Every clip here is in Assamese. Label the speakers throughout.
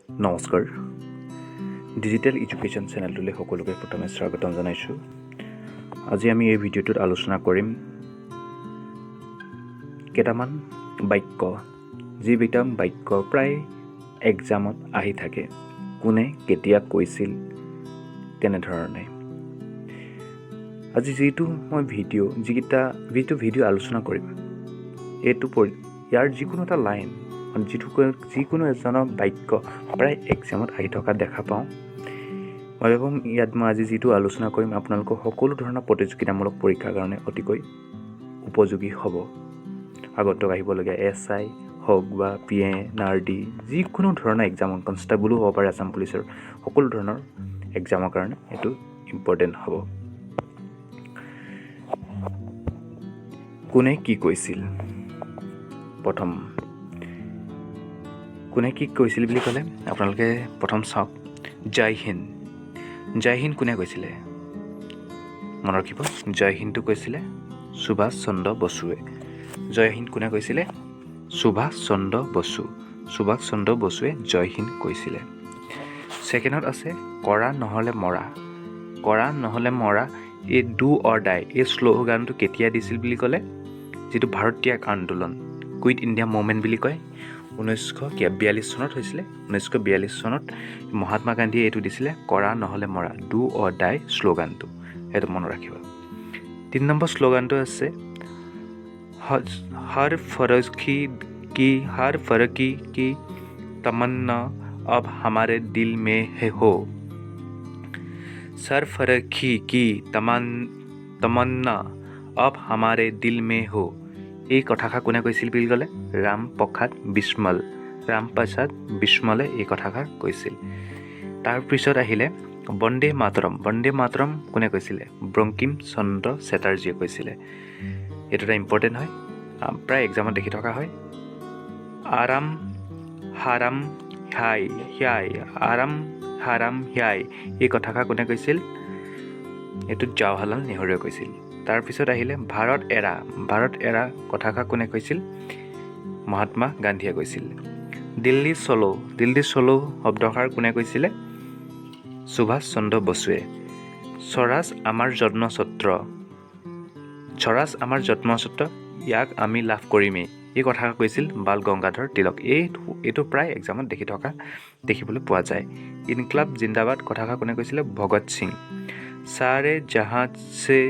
Speaker 1: নমস্কাৰ, ডিজিটেল এডুকেশ্যন চেনেলটোলৈ সকলোকে প্ৰথমে স্বাগতম জনাইছোঁ। আজি আমি এই ভিডিঅ'টোত আলোচনা কৰিম কেইটামান বাক্য, যিকেইটা বাক্য প্ৰায় এক্সামত আহি থাকে। কোনে কেতিয়া কৈছিল তেনেধৰণে। আজি যিটো মই ভিডিঅ' আলোচনা কৰিম, ইয়াৰ যিকোনো এটা লাইন, যিকোনো এজনৰ বাক্য প্ৰায় এক্সামত আহি থকা দেখা পাওঁ। মই ভাবোঁ ইয়াত মই আজি যিটো আলোচনা কৰিম আপোনালোকৰ সকলো ধৰণৰ প্ৰতিযোগিতামূলক পৰীক্ষাৰ কাৰণে অতিকৈ উপযোগী হ'ব। আগন্তুক আহিবলগীয়া SI হওক বা PA, NRD, যিকোনো ধৰণৰ এক্সাম, কনষ্টেবলো হ'ব পাৰে, আছাম পুলিচৰ সকলো ধৰণৰ এক্সামৰ কাৰণে এইটো ইম্পৰ্টেণ্ট হ'ব। কোনে কি কৈছিল? প্ৰথম, কোনে কি কৈছিল বুলি ক'লে আপোনালোকে প্ৰথম চাওক, জয় হিন্দ। জয় হিন্দ কোনে কৈছিলে? মনত ৰাখিব, জয় হিন্দটো কৈছিলে সুভাষ চন্দ্ৰ বসুৱে। জয় হিন্দ কোনে কৈছিলে? সুভাষ চন্দ্ৰ বসু। সুভাষ চন্দ্ৰ বসুৱে জয় হিন্দ কৈছিলে। ছেকেণ্ডত আছে কৰা নহ'লে মৰা। কৰা নহ'লে মৰা, এই ডু অৰ ডাই, এই শ্লোগানটো কেতিয়া দিছিল বুলি ক'লে, যিটো ভাৰত ত্যাগ আন্দোলন, কুইট ইণ্ডিয়া মুভমেণ্ট বুলি কয়, 1942 চনত হৈছিলে। 1942 চনত মহাত্মা গান্ধীয়ে এইটো দিছিলে, কৰা নহ'লে মৰা, ডু অৰ ডাই শ্লোগানটো। সেইটো মনত ৰাখিব। 3 নম্বৰ শ্লোগানটো আছে হৰ ফৰকি কি তমন্না अब हमारे दिल में है हो। सरफरखी की तमन्ना अब हमारे दिल में हो। এই কথাষাৰ কোনে কৈছিল বুলি ক'লে, ৰামপ্ৰসাদ বিস্মল। ৰামপ্ৰসাদ বিস্মলে এই কথাষাৰ কৈছিল। তাৰপিছত আহিলে বন্দে মাতৰম। বন্দে মাতৰম কোনে কৈছিলে? বংকিম চন্দ্ৰ চেটাৰ্জীয়ে কৈছিলে। এইটো এটা ইম্পৰ্টেণ্ট হয়, প্ৰায় এক্সামত দেখি থকা হয়। আৰাম হাৰাম হ্যাই, আৰাম হাৰাম হ্যাই, এই কথাষাৰ কোনে কৈছিল? এইটো জৱাহৰলাল নেহৰুৱে কৈছিল। তাৰপিছত আহিলে ভাৰত এৰা। ভাৰত এৰা কথাষাৰ কোনে কৈছিল? মহাত্মা গান্ধীয়ে কৈছিল। দিল্লী চলো। দিল্লী চলো শব্দষাৰ কোনে কৈছিলে? সুভাষ চন্দ্ৰ বসুৱে। স্বৰাজ আমাৰ জন্মছত্ৰ। স্বৰাজ আমাৰ জন্মছত্ৰ, ইয়াক আমি লাভ কৰিমেই, এই কথাষাৰ কৈছিল বাল গংগাধৰ তিলক। এইটো প্ৰায় এক্সামত দেখিবলৈ পোৱা যায়। ইনকলাব জিন্দাবাদ কথাষাৰ কোনে কৈছিলে? ভগত সিং। সাৰে জাহাঁ সে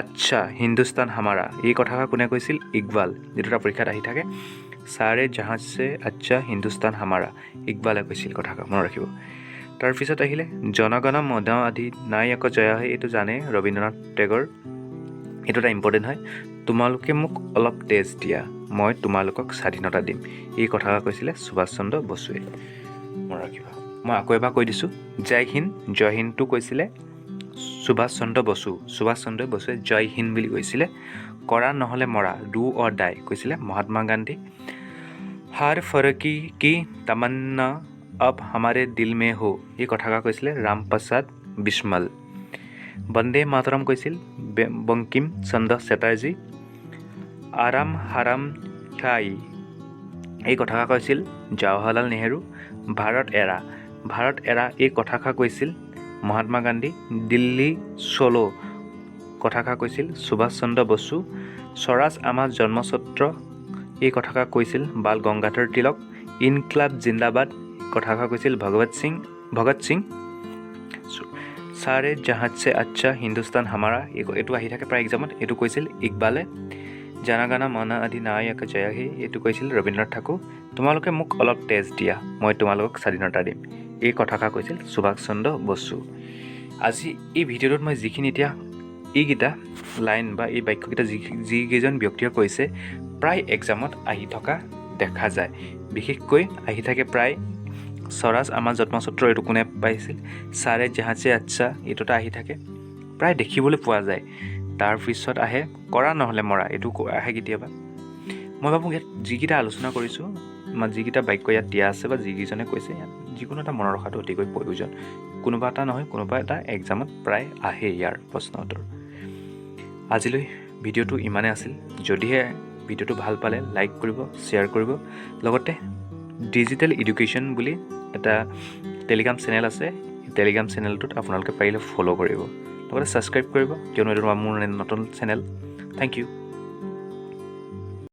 Speaker 1: আচ্ছা হিন্দুস্তান হামাৰা, এই কথাষাৰ কোনে কৈছিল? ইকবাল। যিটো এটা পৰীক্ষাত আহি থাকে, সাৰে জাহাঁ সে আচ্ছা হিন্দুস্তান হামাৰা, ইকবালে কৈছিল কথাষাৰ, মনত ৰাখিব। তাৰপিছত আহিলে জনগণ মন অধিনায়ক জয় হে, এইটো জানে ৰবীন্দ্ৰনাথ টেগৰ। এইটো এটা ইম্পৰ্টেণ্ট হয়। তোমালোকে মোক অলপ তেজ দিয়া, মই তোমালোকক স্বাধীনতা দিম, এই কথাষাৰ কৈছিলে সুভাষ চন্দ্ৰ বসুৱে, মনত ৰাখিবা। মই আকৌ এবাৰ কৈ দিছোঁ, জয় হিন্দ। জয় হিন্দটো কৈছিলে সুভাষ চন্দ্ৰ বসু। সুভাষ চন্দ্ৰ বসুৱে জয় হিন্দ বুলি কৈছিলে। কৰা নহ'লে মৰা, ডু অৰ ডাই, কৈছিলে মহাত্মা গান্ধী। হৰ ফৰকি কি তমন্না अब हमारे दिल में हो, এই কথাষাৰ কৈছিলে ৰামপ্ৰসাদ বিস্মল। বন্দে মাতৰম কৈছিল বংকিম চন্দ্ৰ চেটাৰ্জী। আৰাম হাৰাম হ্যাই, এই কথাষাৰ কৈছিল জৱাহৰলাল নেহৰু। ভাৰত এৰা। ভাৰত এৰা, এই কথাষাৰ কৈছিল মহাত্মা গান্ধী। দিল্লী চলো কথাষাৰ কৈছিল সুভাষ চন্দ্ৰ বসু। স্বৰাজ আমাৰ জন্মছত্ৰ, এই কথাষাৰ কৈছিল বাল গংগাধৰ তিলক। ইনকলাব জিন্দাবাদ কথাষাৰ কৈছিল ভগত সিং। সাৰে জাহাঁ সে আচ্ছা হিন্দুস্তান হামাৰা, এইটো আহি থাকে প্ৰায় এক্সামত, এইটো কৈছিল ইকবালে। জনগণ মন অধিনায়ক জয় হে, এইটো কৈছিল ৰবীন্দ্ৰনাথ ঠাকুৰ। তোমালোকে মোক অলপ তেজ দিয়া, মই তোমালোকক স্বাধীনতা দিম, এই কথাষাৰ কৈছিল সুভাষ চন্দ্ৰ বসু। আজি এই ভিডিঅ'টোত মই যিখিনি এতিয়া এইকেইটা লাইন বা এই বাক্যকেইটা যিকেইজন ব্যক্তিয়ে কৈছে, প্ৰায় এক্সামত আহি থকা দেখা যায়। বিশেষকৈ আহি থাকে প্ৰায় স্বৰাজ আমাৰ জন্মছত্ৰ, এইটো কোনে পাইছিল? সাৰে জাহাঁ সে আচ্ছা, এইটোতে আহি থাকে, প্ৰায় দেখিবলৈ পোৱা যায়। তাৰপিছত আহে কৰা নহ'লে মৰা, এইটো আহে কেতিয়াবা। মই ভাবোঁ ইয়াত যিকেইটা আলোচনা কৰিছোঁ, যিকেইটা বাক্য ইয়াত দিয়া আছে বা যিকেইজনে কৈছে, ইয়াত যিকোনো এটা মনত ৰখাটো অতিকৈ প্ৰয়োজন। কোনোবা এটা নহয় কোনোবা এটা এক্সামত প্ৰায় আহে ইয়াৰ প্ৰশ্ন উত্তৰ। আজিলৈ ভিডিঅ'টো ইমানেই আছিল। যদিহে ভিডিঅ'টো ভাল পালে লাইক কৰিব, শ্বেয়াৰ কৰিব, লগতে ডিজিটেল এডুকেশ্যন বুলি এটা টেলিগ্ৰাম চেনেল আছে, টেলিগ্ৰাম চেনেলটোত আপোনালোকে পাৰিলে ফ'ল' কৰিব, লগতে ছাবস্ক্ৰাইব কৰিব, কিয়নো এইটো মোৰ নতুন চেনেল। Thank U.